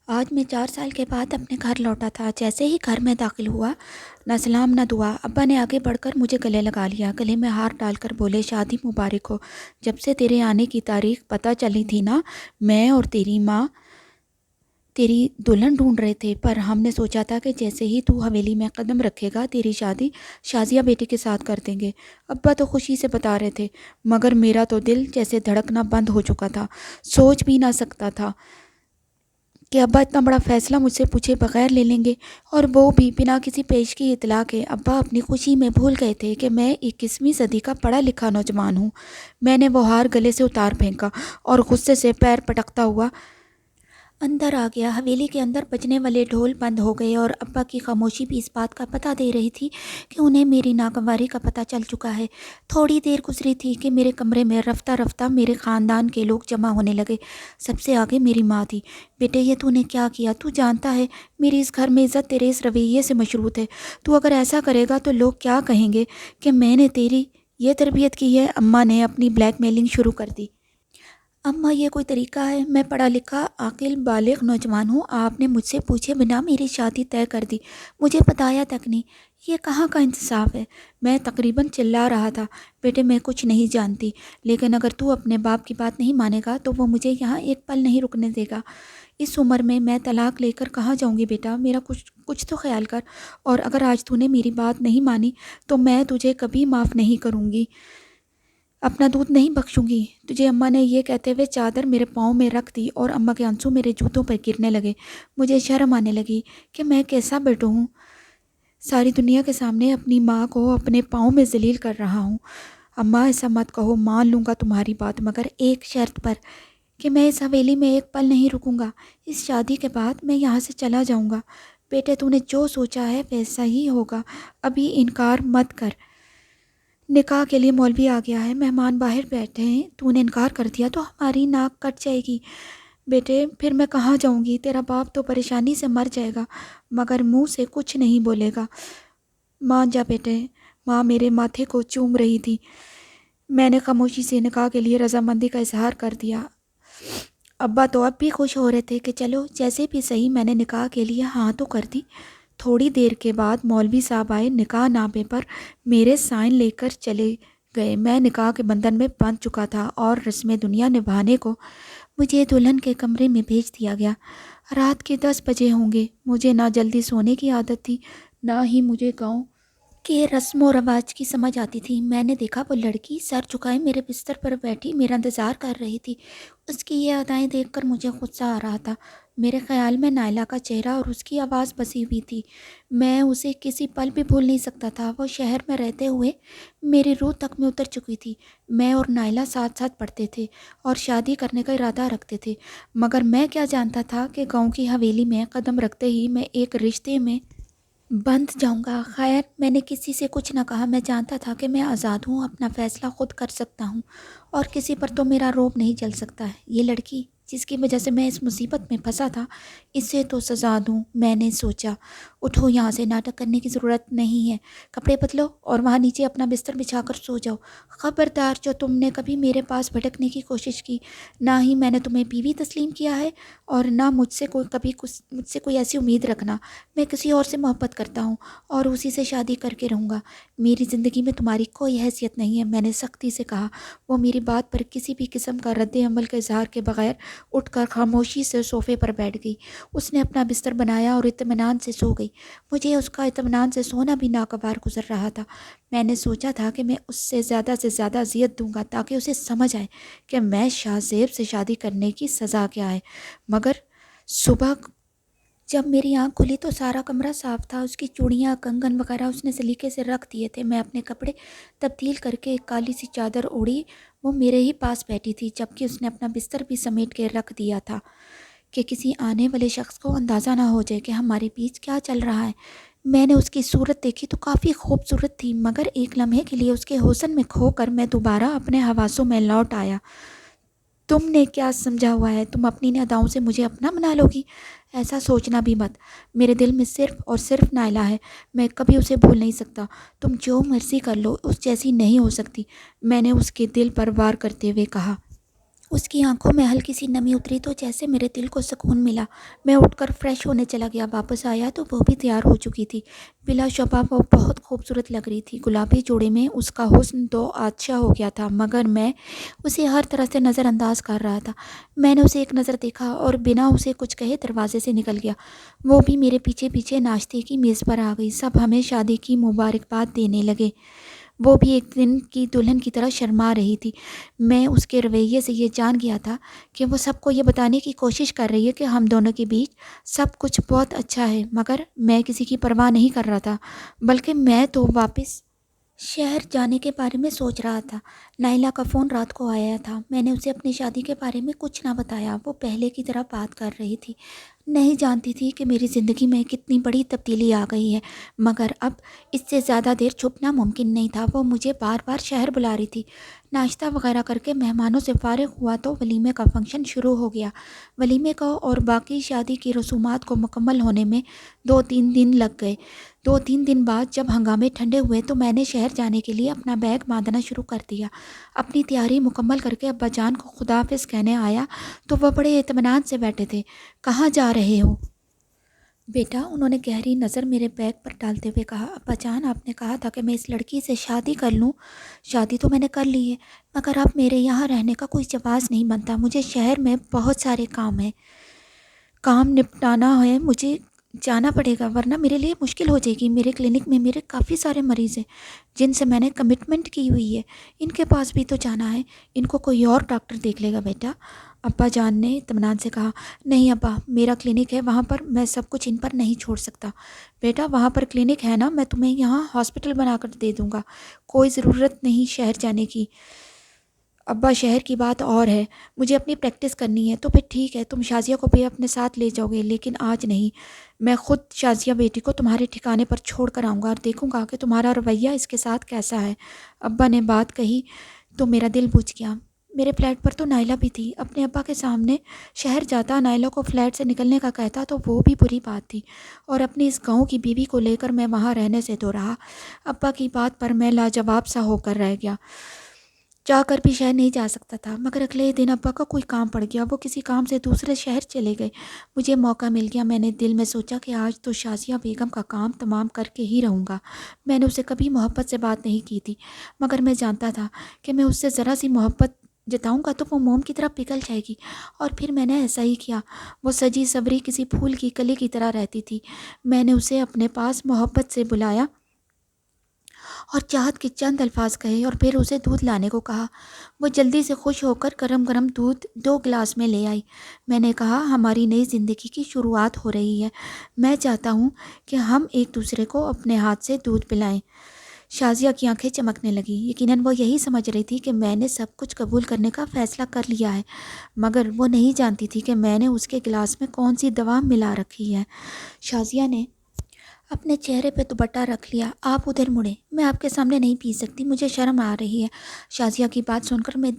آج میں 4 سال کے بعد اپنے گھر لوٹا تھا۔ جیسے ہی گھر میں داخل ہوا، نہ سلام نہ دعا۔ ابا نے آگے بڑھ کر مجھے گلے لگا لیا، گلے میں ہار ڈال کر بولے، شادی مبارک ہو۔ جب سے تیرے آنے کی تاریخ پتہ چلی تھی نا، میں اور تیری ماں تیری دلہن ڈھونڈ رہے تھے، پر ہم نے سوچا تھا کہ جیسے ہی تو حویلی میں قدم رکھے گا تیری شادی شازیہ بیٹی کے ساتھ کر دیں گے۔ ابا تو خوشی سے بتا رہے تھے، مگر میرا تو دل جیسے دھڑکنا بند ہو چکا تھا۔ سوچ بھی نہ سکتا تھا کہ ابا اتنا بڑا فیصلہ مجھ سے پوچھے بغیر لے لیں گے، اور وہ بھی بنا کسی پیش کی اطلاع کے۔ ابا اپنی خوشی میں بھول گئے تھے کہ میں 21ویں صدی کا پڑھا لکھا نوجوان ہوں۔ میں نے وہ ہار گلے سے اتار پھینکا اور غصے سے پیر پٹکتا ہوا اندر آ گیا۔ حویلی کے اندر بجنے والے ڈھول بند ہو گئے، اور ابا کی خاموشی بھی اس بات کا پتہ دے رہی تھی کہ انہیں میری ناگواری کا پتہ چل چکا ہے۔ تھوڑی دیر گزری تھی کہ میرے کمرے میں رفتہ رفتہ میرے خاندان کے لوگ جمع ہونے لگے۔ سب سے آگے میری ماں تھی۔ بیٹے، یہ تو نے کیا کیا؟ تو جانتا ہے میری اس گھر میں عزت تیرے اس رویے سے مشروط ہے۔ تو اگر ایسا کرے گا تو لوگ کیا کہیں گے کہ میں نے تیری یہ تربیت کی ہے؟ اماں نے اپنی بلیک میلنگ شروع کر دی۔ اماں، یہ کوئی طریقہ ہے؟ میں پڑھا لکھا عاقل بالغ نوجوان ہوں، آپ نے مجھ سے پوچھے بنا میری شادی طے کر دی، مجھے بتایا تک نہیں۔ یہ کہاں کا انصاف ہے؟ میں تقریباً چلا رہا تھا۔ بیٹے، میں کچھ نہیں جانتی، لیکن اگر تو اپنے باپ کی بات نہیں مانے گا تو وہ مجھے یہاں ایک پل نہیں رکنے دے گا۔ اس عمر میں طلاق لے کر کہاں جاؤں گی؟ بیٹا میرا کچھ تو خیال کر، اور اگر آج تو نے میری بات نہیں مانی تو میں تجھے کبھی معاف نہیں کروں گی، اپنا دودھ نہیں بخشوں گی تجھے۔ اماں نے یہ کہتے ہوئے چادر میرے پاؤں میں رکھ دی، اور اماں کے آنسو میرے جوتوں پر گرنے لگے۔ مجھے شرم آنے لگی کہ میں کیسا بیٹا ہوں، ساری دنیا کے سامنے اپنی ماں کو اپنے پاؤں میں ذلیل کر رہا ہوں۔ اماں، ایسا مت کہو، مان لوں گا تمہاری بات، مگر ایک شرط پر، کہ میں اس حویلی میں ایک پل نہیں رکوں گا۔ اس شادی کے بعد میں یہاں سے چلا جاؤں گا۔ بیٹے، تو نے جو سوچا ہے ویسا ہی ہوگا، ابھی انکار مت کر۔ نکاح کے لیے مولوی آ گیا ہے، مہمان باہر بیٹھے ہیں، تو نے انکار کر دیا تو ہماری ناک کٹ جائے گی۔ بیٹے، پھر میں کہاں جاؤں گی؟ تیرا باپ تو پریشانی سے مر جائے گا، مگر منہ سے کچھ نہیں بولے گا۔ مان جا بیٹے۔ ماں میرے ماتھے کو چوم رہی تھی۔ میں نے خاموشی سے نکاح کے لیے رضامندی کا اظہار کر دیا۔ ابا تو اب بھی خوش ہو رہے تھے کہ چلو جیسے بھی صحیح، میں نے نکاح کے لیے ہاں تو کر دی۔ تھوڑی دیر کے بعد مولوی صاحب آئے، نکاح نامے پر میرے سائن لے کر چلے گئے۔ میں نکاح کے بندھن میں بندھ چکا تھا، اور رسم دنیا نبھانے کو مجھے دلہن کے کمرے میں بھیج دیا گیا۔ رات کے 10 بجے ہوں گے۔ مجھے نہ جلدی سونے کی عادت تھی، نہ ہی مجھے گاؤں کہ رسم و رواج کی سمجھ آتی تھی۔ میں نے دیکھا وہ لڑکی سر جھکائے میرے بستر پر بیٹھی میرا انتظار کر رہی تھی۔ اس کی یہ ادائیں دیکھ کر مجھے غصہ آ رہا تھا۔ میرے خیال میں نائلہ کا چہرہ اور اس کی آواز بسی ہوئی تھی۔ میں اسے کسی پل بھی بھول نہیں سکتا تھا۔ وہ شہر میں رہتے ہوئے میری روح تک میں اتر چکی تھی۔ میں اور نائلہ ساتھ ساتھ پڑھتے تھے اور شادی کرنے کا ارادہ رکھتے تھے، مگر میں کیا جانتا تھا کہ گاؤں کی حویلی میں قدم رکھتے ہی میں ایک رشتے میں بندھ جاؤں گا۔ خیر، میں نے کسی سے کچھ نہ کہا۔ میں جانتا تھا کہ میں آزاد ہوں، اپنا فیصلہ خود کر سکتا ہوں، اور کسی پر تو میرا روب نہیں جل سکتا ہے۔ یہ لڑکی جس کی وجہ سے میں اس مصیبت میں پھنسا تھا، اسے تو سزا دوں۔ میں نے سوچا، اٹھو، یہاں سے ناٹک کرنے کی ضرورت نہیں ہے، کپڑے بدلو اور وہاں نیچے اپنا بستر بچھا کر سو جاؤ۔ خبردار، جو تم نے کبھی میرے پاس بھٹکنے کی کوشش کی، نہ ہی میں نے تمہیں بیوی تسلیم کیا ہے، اور نہ مجھ سے کوئی ایسی امید رکھنا۔ میں کسی اور سے محبت کرتا ہوں اور اسی سے شادی کر کے رہوں گا۔ میری زندگی میں تمہاری کوئی حیثیت نہیں ہے، میں نے سختی سے کہا۔ وہ میری بات پر کسی بھی قسم کا رد عمل کے اظہار کے بغیر اٹھ کر خاموشی سے صوفے پر بیٹھ گئی۔ اس نے اپنا بستر بنایا اور اطمینان سے سو گئی۔ مجھے اس کا اطمینان سے سونا بھی ناگوار گزر رہا تھا۔ میں نے سوچا تھا کہ میں اس سے زیادہ اذیت دوں گا تاکہ اسے سمجھ آئے کہ میں شاہ زیب سے شادی کرنے کی سزا کیا ہے، مگر صبح جب میری آنکھ کھلی تو سارا کمرہ صاف تھا۔ اس کی چوڑیاں، کنگن وغیرہ اس نے سلیقے سے رکھ دیے تھے۔ میں اپنے کپڑے تبدیل کر کے ایک کالی سی چادر اوڑھی وہ میرے ہی پاس بیٹھی تھی، جبکہ اس نے اپنا بستر بھی سمیٹ کے رکھ دیا تھا کہ کسی آنے والے شخص کو اندازہ نہ ہو جائے کہ ہمارے بیچ کیا چل رہا ہے۔ میں نے اس کی صورت دیکھی تو کافی خوبصورت تھی، مگر ایک لمحے کے لیے اس کے حسن میں کھو کر میں دوبارہ اپنے حواسوں میں لوٹ آیا۔ تم نے کیا سمجھا ہوا ہے؟ تم اپنی اداؤں سے مجھے اپنا بنا لو گی؟ ایسا سوچنا بھی مت۔ میرے دل میں صرف اور صرف نائلہ ہے، میں کبھی اسے بھول نہیں سکتا۔ تم جو مرضی کر لو، اس جیسی نہیں ہو سکتی، میں نے اس کے دل پر وار کرتے ہوئے کہا۔ اس کی آنکھوں میں ہلکی سی نمی اتری تو جیسے میرے دل کو سکون ملا۔ میں اٹھ کر فریش ہونے چلا گیا، واپس آیا تو وہ بھی تیار ہو چکی تھی۔ بلا شبہ وہ بہت خوبصورت لگ رہی تھی، گلابی جوڑے میں اس کا حسن تو اچھا ہو گیا تھا، مگر میں اسے ہر طرح سے نظر انداز کر رہا تھا۔ میں نے اسے ایک نظر دیکھا اور بنا اسے کچھ کہے دروازے سے نکل گیا۔ وہ بھی میرے پیچھے پیچھے ناشتے کی میز پر آ گئی، سب ہمیں شادی کی مبارکباد دینے لگے۔ وہ بھی ایک دن کی دلہن کی طرح شرما رہی تھی۔ میں اس کے رویے سے یہ جان گیا تھا کہ وہ سب کو یہ بتانے کی کوشش کر رہی ہے کہ ہم دونوں کے بیچ سب کچھ بہت اچھا ہے، مگر میں کسی کی پرواہ نہیں کر رہا تھا، بلکہ میں تو واپس شہر جانے کے بارے میں سوچ رہا تھا۔ نائلہ کا فون رات کو آیا تھا۔ میں نے اسے اپنی شادی کے بارے میں کچھ نہ بتایا۔ وہ پہلے کی طرح بات کر رہی تھی، نہیں جانتی تھی کہ میری زندگی میں کتنی بڑی تبدیلی آ گئی ہے، مگر اب اس سے زیادہ دیر چھپنا ممکن نہیں تھا۔ وہ مجھے بار بار شہر بلا رہی تھی۔ ناشتہ وغیرہ کر کے مہمانوں سے فارغ ہوا تو ولیمے کا فنکشن شروع ہو گیا۔ ولیمے کو اور باقی شادی کی رسومات کو مکمل ہونے میں 2-3 دن لگ گئے۔ 2-3 دن بعد جب ہنگامے ٹھنڈے ہوئے تو میں نے شہر جانے کے لیے اپنا بیگ باندھنا شروع کر دیا۔ اپنی تیاری مکمل کر کے ابا جان کو خدا حافظ کہنے آیا تو وہ بڑے اطمینان سے بیٹھے تھے۔ کہاں جا رہے ہو بیٹا؟ انہوں نے گہری نظر میرے بیگ پر ڈالتے ہوئے کہا۔ ابا جان، آپ نے کہا تھا کہ میں اس لڑکی سے شادی کر لوں۔ شادی تو میں نے کر لی ہے، مگر اب میرے یہاں رہنے کا کوئی جواز نہیں بنتا۔ مجھے شہر میں بہت سارے کام نپٹانا ہے، مجھے جانا پڑے گا، ورنہ میرے لیے مشکل ہو جائے گی۔ میرے کلینک میں میرے کافی سارے مریض ہیں جن سے میں نے کمٹمنٹ کی ہوئی ہے، ان کے پاس بھی تو جانا ہے، ان کو کوئی اور ڈاکٹر دیکھ لے گا بیٹا۔ ابا جان نے اطمینان سے کہا۔ نہیں ابا، میرا کلینک ہے، وہاں پر میں سب کچھ ان پر نہیں چھوڑ سکتا۔ بیٹا وہاں پر کلینک ہے نا، میں تمہیں یہاں ہاسپٹل بنا کر دے دوں گا، کوئی ضرورت نہیں شہر جانے کی۔ ابا شہر کی بات اور ہے، مجھے اپنی پریکٹس کرنی ہے۔ تو پھر ٹھیک ہے، تم شازیہ کو بھی اپنے ساتھ لے جاؤ گے، لیکن آج نہیں۔ میں خود شازیہ بیٹی کو تمہارے ٹھکانے پر چھوڑ کر آؤں گا اور دیکھوں گا کہ تمہارا رویہ اس کے ساتھ کیسا ہے۔ ابا نے بات کہی تو میرا دل بجھ گیا۔ میرے فلیٹ پر تو نائلہ بھی تھی۔ اپنے ابا کے سامنے شہر جاتا، نائلہ کو فلیٹ سے نکلنے کا کہتا تو وہ بھی بری بات تھی، اور اپنی اس گاؤں کی بیوی کو لے کر میں وہاں رہنے سے تو رہا۔ ابا کی بات پر میں لاجواب سا ہو کر رہ گیا، چاہ کر بھی شہر نہیں جا سکتا تھا۔ مگر اگلے دن ابا کا کوئی کام پڑ گیا، وہ کسی کام سے دوسرے شہر چلے گئے۔ مجھے موقع مل گیا۔ میں نے دل میں سوچا کہ آج تو شازیہ بیگم کا کام تمام کر کے ہی رہوں گا۔ میں نے اسے کبھی محبت سے بات نہیں کی تھی، مگر میں جانتا تھا کہ میں اس سے ذرا سی محبت جتاؤں گا تو وہ موم کی طرح پگھل جائے گی، اور پھر میں نے ایسا ہی کیا۔ وہ سجی سوری کسی پھول کی کلی کی طرح رہتی تھی۔ میں نے اسے اپنے پاس محبت سے بلایا اور چاہت کے چند الفاظ کہے اور پھر اسے دودھ لانے کو کہا۔ وہ جلدی سے خوش ہو کر گرم گرم دودھ 2 گلاس میں لے آئی۔ میں نے کہا، ہماری نئی زندگی کی شروعات ہو رہی ہے، میں چاہتا ہوں کہ ہم ایک دوسرے کو اپنے ہاتھ سے دودھ پلائیں۔ شازیہ کی آنکھیں چمکنے لگیں، یقیناً وہ یہی سمجھ رہی تھی کہ میں نے سب کچھ قبول کرنے کا فیصلہ کر لیا ہے، مگر وہ نہیں جانتی تھی کہ میں نے اس کے گلاس میں کون سی دوا ملا رکھی ہے۔ شازیہ نے اپنے چہرے پہ دوپٹہ رکھ لیا۔ آپ ادھر مڑیں، میں آپ کے سامنے نہیں پی سکتی، مجھے شرم آ رہی ہے۔ شازیہ کی بات سن کر میں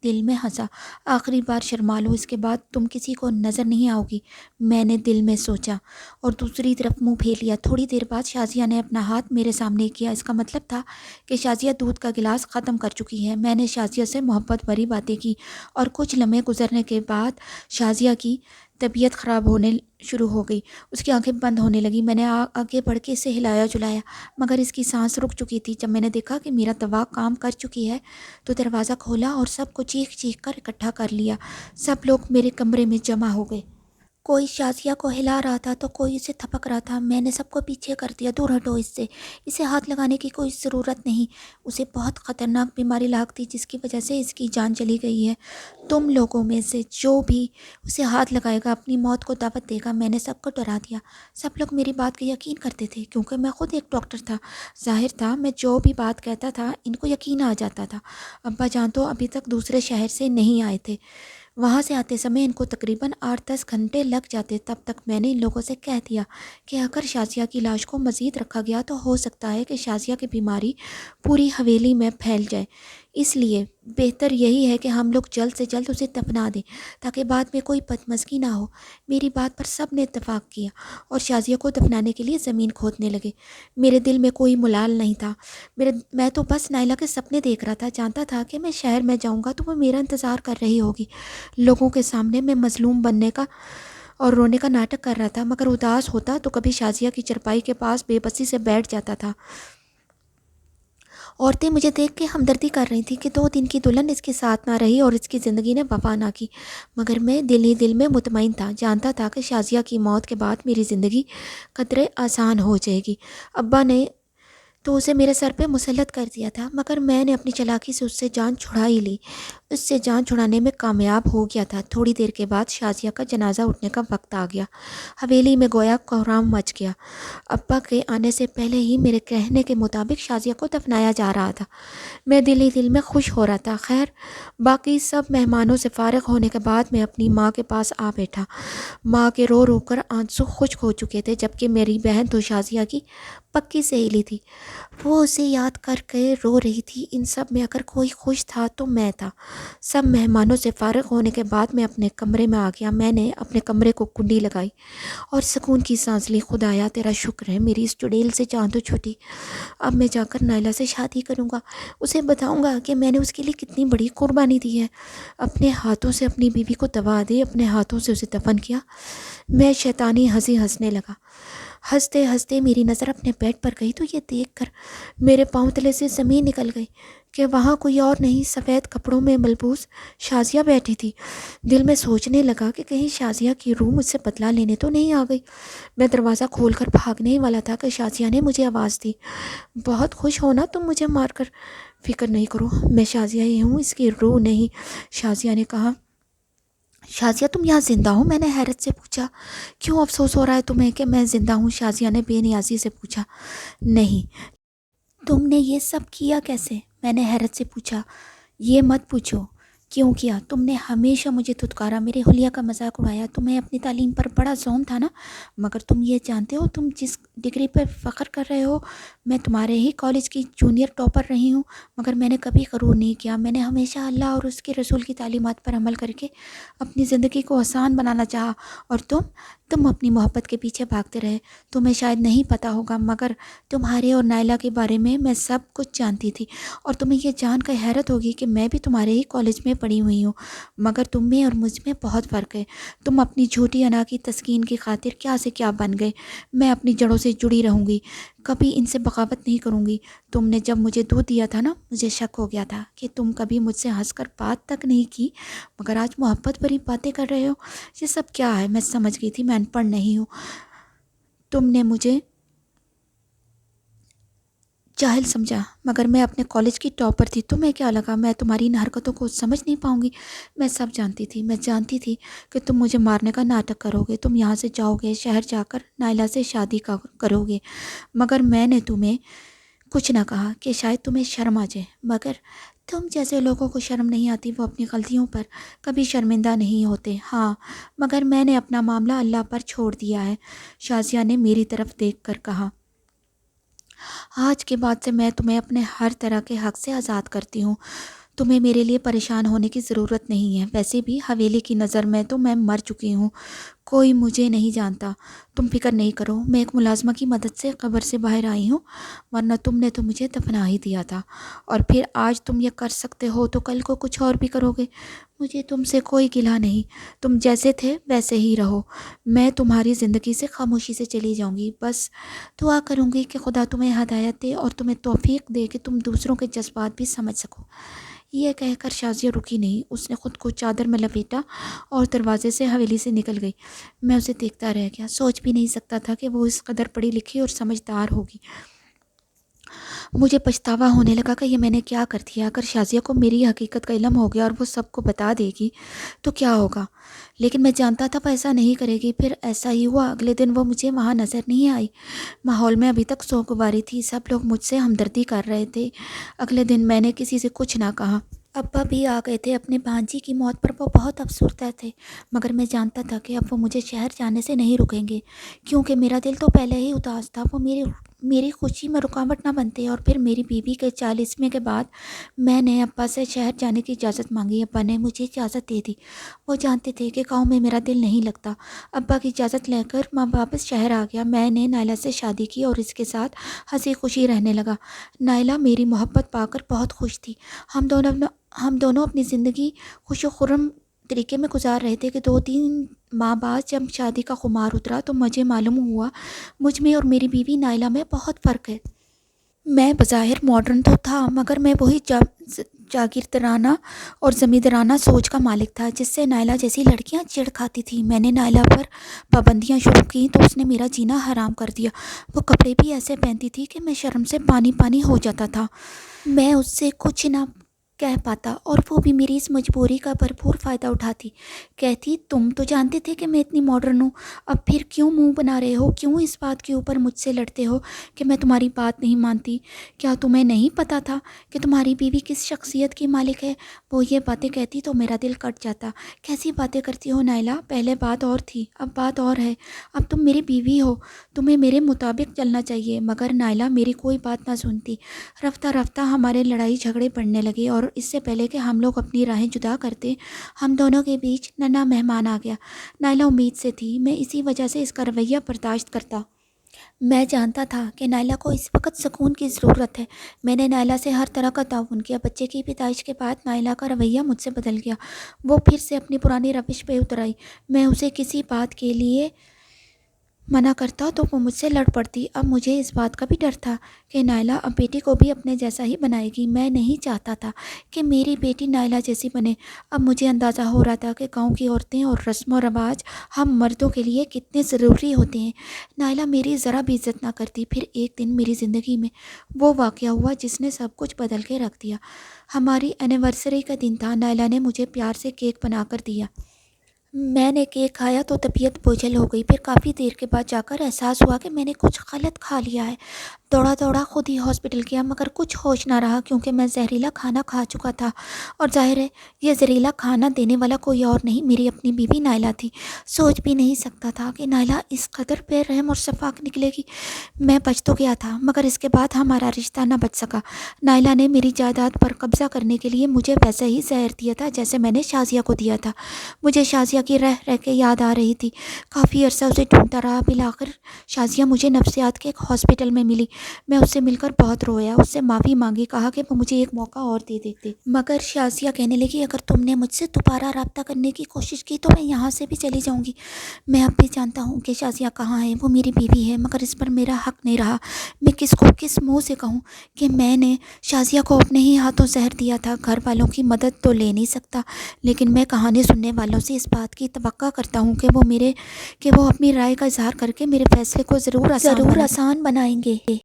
دل میں ہنسا۔ آخری بار شرما لو، اس کے بعد تم کسی کو نظر نہیں آؤ گی، میں نے دل میں سوچا، اور دوسری طرف منہ پھیر لیا۔ تھوڑی دیر بعد شازیہ نے اپنا ہاتھ میرے سامنے کیا۔ اس کا مطلب تھا کہ شازیہ دودھ کا گلاس ختم کر چکی ہے۔ میں نے شازیہ سے محبت بھری باتیں کی، اور کچھ لمحے گزرنے کے بعد شازیہ کی طبیعت خراب ہونے شروع ہو گئی، اس کی آنکھیں بند ہونے لگی۔ میں نے آگے بڑھ کے اسے ہلایا جلایا، مگر اس کی سانس رک چکی تھی۔ جب میں نے دیکھا کہ میرا دوا کام کر چکی ہے تو دروازہ کھولا اور سب کو چیخ چیخ کر اکٹھا کر لیا۔ سب لوگ میرے کمرے میں جمع ہو گئے۔ کوئی شازیہ کو ہلا رہا تھا تو کوئی اسے تھپک رہا تھا۔ میں نے سب کو پیچھے کر دیا، دور ہٹو اس سے، اسے ہاتھ لگانے کی کوئی ضرورت نہیں، اسے بہت خطرناک بیماری لاحق تھی جس کی وجہ سے اس کی جان چلی گئی ہے۔ تم لوگوں میں سے جو بھی اسے ہاتھ لگائے گا اپنی موت کو دعوت دے گا۔ میں نے سب کو ڈرا دیا۔ سب لوگ میری بات کا یقین کرتے تھے کیونکہ میں خود ایک ڈاکٹر تھا۔ ظاہر تھا میں جو بھی بات کہتا تھا ان کو یقین آ جاتا تھا۔ ابا جان تو ابھی تک دوسرے شہر سے نہیں آئے تھے، وہاں سے آتے سمے ان کو تقریباً 8-10 گھنٹے لگ جاتے۔ تب تک میں نے ان لوگوں سے کہہ دیا کہ اگر شازیہ کی لاش کو مزید رکھا گیا تو ہو سکتا ہے کہ شازیہ کی بیماری پوری حویلی میں پھیل جائے، اس لیے بہتر یہی ہے کہ ہم لوگ جلد سے جلد اسے دفنا دیں تاکہ بعد میں کوئی بدمزگی نہ ہو۔ میری بات پر سب نے اتفاق کیا اور شازیہ کو دفنانے کے لیے زمین کھودنے لگے۔ میرے دل میں کوئی ملال نہیں تھا، میں تو بس نائلہ کے سپنے دیکھ رہا تھا۔ جانتا تھا کہ میں شہر میں جاؤں گا تو وہ میرا انتظار کر رہی ہوگی۔ لوگوں کے سامنے میں مظلوم بننے کا اور رونے کا ناٹک کر رہا تھا، مگر اداس ہوتا تو کبھی شازیہ کی چرپائی کے پاس بے بسی سے بیٹھ جاتا تھا۔ عورتیں مجھے دیکھ کے ہمدردی کر رہی تھیں کہ 2 دن کی دلہن اس کے ساتھ نہ رہی اور اس کی زندگی نے وفا نہ کی، مگر میں دل ہی دل میں مطمئن تھا۔ جانتا تھا کہ شازیہ کی موت کے بعد میری زندگی قدرے آسان ہو جائے گی۔ ابا نے تو اسے میرے سر پہ مسلط کر دیا تھا، مگر میں نے اپنی چالاکی سے اس سے جان چھڑا ہی لی، اس سے جان چھڑانے میں کامیاب ہو گیا تھا۔ تھوڑی دیر کے بعد شازیہ کا جنازہ اٹھنے کا وقت آ گیا۔ حویلی میں گویا کوہرام مچ گیا۔ ابا کے آنے سے پہلے ہی میرے کہنے کے مطابق شازیہ کو دفنایا جا رہا تھا۔ میں دل ہی دل میں خوش ہو رہا تھا۔ خیر، باقی سب مہمانوں سے فارغ ہونے کے بعد میں اپنی ماں کے پاس آ بیٹھا۔ ماں کے رو رو کر آنسو خشک ہو چکے تھے، جبکہ میری بہن تو شازیہ کی پکی سہیلی تھی، وہ اسے یاد کر کے رو رہی تھی۔ ان سب میں اگر کوئی خوش تھا تو میں تھا۔ سب مہمانوں سے فارغ ہونے کے بعد میں اپنے کمرے میں آ گیا۔ میں نے اپنے کمرے کو کنڈی لگائی اور سکون کی سانس لی۔ خدایا تیرا شکر ہے، میری اس چڑیل سے جان تو چھوٹی۔ اب میں جا کر نائلہ سے شادی کروں گا، اسے بتاؤں گا کہ میں نے اس کے لیے کتنی بڑی قربانی دی ہے۔ اپنے ہاتھوں سے اپنی بیوی کو دبا دی، اپنے ہاتھوں سے اسے دفن کیا۔ میں شیطانی ہنسی ہنسنے لگا۔ ہنستے ہنستے میری نظر اپنے بیڈ پر گئی تو یہ دیکھ کر میرے پاؤں تلے سے زمین نکل گئی کہ وہاں کوئی اور نہیں، سفید کپڑوں میں ملبوس شازیہ بیٹھی تھی۔ دل میں سوچنے لگا کہ کہیں شازیہ کی روح مجھ سے بدلہ لینے تو نہیں آ گئی۔ میں دروازہ کھول کر بھاگنے ہی والا تھا کہ شازیہ نے مجھے آواز دی، بہت خوش ہونا تم مجھے مار کر۔ فکر نہیں کرو، میں شازیہ ہی ہوں، اس کی روح نہیں، شازیہ نے کہا۔ شازیہ تم یہاں زندہ ہو؟ میں نے حیرت سے پوچھا۔ کیوں افسوس ہو رہا ہے تمہیں کہ میں زندہ ہوں؟ شازیہ نے بے نیازی سے پوچھا۔ نہیں، تم نے یہ سب کیا کیسے؟ میں نے حیرت سے پوچھا۔ یہ مت پوچھو کیوں کیا، تم نے ہمیشہ مجھے دھتکارا، میرے حلیہ کا مذاق اڑایا، تمہیں اپنی تعلیم پر بڑا زوم تھا نا، مگر تم یہ جانتے ہو تم جس ڈگری پر فخر کر رہے ہو، میں تمہارے ہی کالج کی جونیئر ٹاپر رہی ہوں، مگر میں نے کبھی غرور نہیں کیا۔ میں نے ہمیشہ اللہ اور اس کے رسول کی تعلیمات پر عمل کر کے اپنی زندگی کو آسان بنانا چاہا، اور تم اپنی محبت کے پیچھے بھاگتے رہے۔ تمہیں شاید نہیں پتہ ہوگا، مگر تمہارے اور نائلہ کے بارے میں سب کچھ جانتی تھی، اور تمہیں یہ جان کر حیرت ہوگی کہ میں بھی تمہارے ہی کالج میں پڑھی ہوئی ہوں، مگر تم میں اور مجھ میں بہت فرق ہے۔ تم اپنی جھوٹی انا کی تسکین کی خاطر کیا سے کیا بن گئے، میں اپنی جڑوں سے جڑی رہوں گی، کبھی ان سے بغاوت نہیں کروں گی۔ تم نے جب مجھے دودھ دیا تھا نا، مجھے شک ہو گیا تھا کہ تم کبھی مجھ سے ہنس کر بات تک نہیں کی، مگر آج محبت بھری باتیں کر رہے ہو۔ یہ سب کیا ہے؟ میں سمجھ گئی تھی میں ان پڑھ نہیں ہوں، تم نے مجھے جاہل سمجھا، مگر میں اپنے کالج کی ٹاپر تھی۔ تمہیں کیا لگا میں تمہاری ان حرکتوں کو سمجھ نہیں پاؤں گی؟ میں سب جانتی تھی، میں جانتی تھی کہ تم مجھے مارنے کا ناٹک کرو گے، تم یہاں سے جاؤ گے، شہر جا کر نائلہ سے شادی کرو گے، مگر میں نے تمہیں کچھ نہ کہا کہ شاید تمہیں شرم آ جائے، مگر تم جیسے لوگوں کو شرم نہیں آتی وہ اپنی غلطیوں پر کبھی شرمندہ نہیں ہوتے۔ ہاں، مگر میں نے اپنا معاملہ اللہ پر چھوڑ دیا ہے، شازیہ نے میری طرف دیکھ کر کہا۔ آج کے بعد سے میں تمہیں اپنے ہر طرح کے حق سے آزاد کرتی ہوں، تمہیں میرے لیے پریشان ہونے کی ضرورت نہیں ہے۔ ویسے بھی حویلی کی نظر میں تو میں مر چکی ہوں، کوئی مجھے نہیں جانتا۔ تم فکر نہیں کرو، میں ایک ملازمہ کی مدد سے قبر سے باہر آئی ہوں، ورنہ تم نے تو مجھے دفنا ہی دیا تھا، اور پھر آج تم یہ کر سکتے ہو تو کل کو کچھ اور بھی کرو گے۔ مجھے تم سے کوئی گلہ نہیں، تم جیسے تھے ویسے ہی رہو، میں تمہاری زندگی سے خاموشی سے چلی جاؤں گی۔ بس دعا کروں گی کہ خدا تمہیں ہدایت دے اور تمہیں توفیق دے کہ تم دوسروں کے جذبات بھی سمجھ سکو۔ یہ کہہ کر شازیہ رکی نہیں، اس نے خود کو چادر میں لپیٹا اور دروازے سے حویلی سے نکل گئی۔ میں اسے دیکھتا رہ گیا، سوچ بھی نہیں سکتا تھا کہ وہ اس قدر پڑھی لکھی اور سمجھدار ہوگی۔ مجھے پچھتاوا ہونے لگا کہ یہ میں نے کیا کر دیا۔ اگر شازیہ کو میری حقیقت کا علم ہو گیا اور وہ سب کو بتا دے گی تو کیا ہوگا، لیکن میں جانتا تھا وہ ایسا نہیں کرے گی۔ پھر ایسا ہی ہوا، اگلے دن وہ مجھے وہاں نظر نہیں آئی۔ ماحول میں ابھی تک سوگواری تھی، سب لوگ مجھ سے ہمدردی کر رہے تھے۔ اگلے دن میں نے کسی سے کچھ نہ کہا۔ ابا بھی آ گئے تھے، اپنے بھانجی کی موت پر وہ بہت افسردہ تھے، مگر میں جانتا تھا کہ اب وہ مجھے شہر جانے سے نہیں رکیں گے، کیونکہ میرا دل تو پہلے ہی اداس تھا۔ وہ میری میری خوشی میں رکاوٹ نہ بنتے۔ اور پھر میری بیوی کے 40ویں کے بعد میں نے ابا سے شہر جانے کی اجازت مانگی۔ ابا نے مجھے اجازت دے دی۔ وہ جانتے تھے کہ گاؤں میں میرا دل نہیں لگتا۔ ابا کی اجازت لے کر میں واپس شہر آ گیا۔ میں نے نائلہ سے شادی کی اور اس کے ساتھ ہنسی خوشی رہنے لگا۔ نائلہ میری محبت پا کر بہت خوش تھی۔ ہم دونوں اپنی زندگی خوش و خرم طریقے میں گزار رہے تھے کہ 2-3 ماہ بعد جب شادی کا خمار اترا تو مجھے معلوم ہوا مجھ میں اور میری بیوی نائلہ میں بہت فرق ہے۔ میں بظاہر ماڈرن تو تھا، مگر میں وہی جاگیردارانہ اور زمیندارانہ سوچ کا مالک تھا جس سے نائلہ جیسی لڑکیاں چڑ کھاتی تھیں۔ میں نے نائلہ پر پابندیاں شروع کی تو اس نے میرا جینا حرام کر دیا۔ وہ کپڑے بھی ایسے پہنتی تھی کہ میں شرم سے پانی پانی ہو جاتا تھا۔ میں اس سے کچھ نہ کہہ پاتا اور وہ بھی میری اس مجبوری کا بھرپور فائدہ اٹھاتی۔ کہتی تم تو جانتے تھے کہ میں اتنی ماڈرن ہوں، اب پھر کیوں منہ بنا رہے ہو، کیوں اس بات کے اوپر مجھ سے لڑتے ہو کہ میں تمہاری بات نہیں مانتی؟ کیا تمہیں نہیں پتا تھا کہ تمہاری بیوی کس شخصیت کی مالک ہے؟ وہ یہ باتیں کہتی تو میرا دل کٹ جاتا۔ کیسی باتیں کرتی ہو نائلہ، پہلے بات اور تھی، اب بات اور ہے۔ اب تم میری بیوی ہو، تمہیں میرے مطابق چلنا چاہیے۔ مگر نائلہ میری کوئی بات نہ سنتی۔ رفتہ رفتہ ہمارے لڑائی جھگڑے بڑھنے لگے اور اس سے پہلے کہ ہم لوگ اپنی راہیں جدا کرتے ہم دونوں کے بیچ ننا مہمان آ گیا۔ نائلہ امید سے تھی، میں اسی وجہ سے اس کا رویہ برداشت کرتا۔ میں جانتا تھا کہ نائلہ کو اس وقت سکون کی ضرورت ہے۔ میں نے نائلہ سے ہر طرح کا تعاون کیا۔ بچے کی پیدائش کے بعد نائلہ کا رویہ مجھ سے بدل گیا۔ وہ پھر سے اپنی پرانی روش پہ اتر آئی۔ میں اسے کسی بات کے لیے منع کرتا تو وہ مجھ سے لڑ پڑتی۔ اب مجھے اس بات کا بھی ڈر تھا کہ نائلہ اب بیٹی کو بھی اپنے جیسا ہی بنائے گی۔ میں نہیں چاہتا تھا کہ میری بیٹی نائلہ جیسی بنے۔ اب مجھے اندازہ ہو رہا تھا کہ گاؤں کی عورتیں اور رسم و رواج ہم مردوں کے لیے کتنے ضروری ہوتے ہیں۔ نائلہ میری ذرا بھی عزت نہ کرتی۔ پھر ایک دن میری زندگی میں وہ واقعہ ہوا جس نے سب کچھ بدل کے رکھ دیا۔ ہماری اینیورسری کا دن تھا۔ نائلہ نے مجھے پیار سے کیک بنا کر دیا۔ میں نے کیک کھایا تو طبیعت بوجھل ہو گئی۔ پھر کافی دیر کے بعد جا کر احساس ہوا کہ میں نے کچھ غلط کھا لیا ہے۔ دوڑا خود ہی ہاسپٹل گیا، مگر کچھ ہوش نہ رہا کیونکہ میں زہریلا کھانا کھا چکا تھا۔ اور ظاہر ہے یہ زہریلا کھانا دینے والا کوئی اور نہیں، میری اپنی بیوی نائلہ تھی۔ سوچ بھی نہیں سکتا تھا کہ نائلہ اس قدر بے رحم اور شفاق نکلے گی۔ میں بچ تو گیا تھا، مگر اس کے بعد ہمارا رشتہ نہ بچ سکا۔ نائلہ نے میری جائیداد پر قبضہ کرنے کے لیے مجھے ویسے ہی زہر دیا تھا جیسے میں نے شازیہ کو دیا تھا۔ مجھے شازیہ کی رہ رہ کے یاد آ رہی تھی۔ کافی عرصہ اسے ڈھونڈتا رہا۔ بالآخر شازیہ مجھے نفسیات کے ایک ہاسپٹل میں ملی۔ میں اس سے مل کر بہت رویا، اس سے معافی مانگی، کہا کہ وہ مجھے ایک موقع اور دے دیتے۔ مگر شازیہ کہنے لگی اگر تم نے مجھ سے دوبارہ رابطہ کرنے کی کوشش کی تو میں یہاں سے بھی چلی جاؤں گی۔ میں اب بھی جانتا ہوں کہ شازیہ کہاں ہے، وہ میری بیوی ہے، مگر اس پر میرا حق نہیں رہا۔ میں کس کو کس منہ سے کہوں کہ میں نے شازیہ کو اپنے ہی ہاتھوں زہر دیا تھا۔ گھر والوں کی مدد تو لے نہیں سکتا، لیکن میں کہانی سننے والوں سے اس بات کی توقع کرتا ہوں کہ وہ اپنی رائے کا اظہار کر کے میرے فیصلے کو ضرور آسان بنائیں گے۔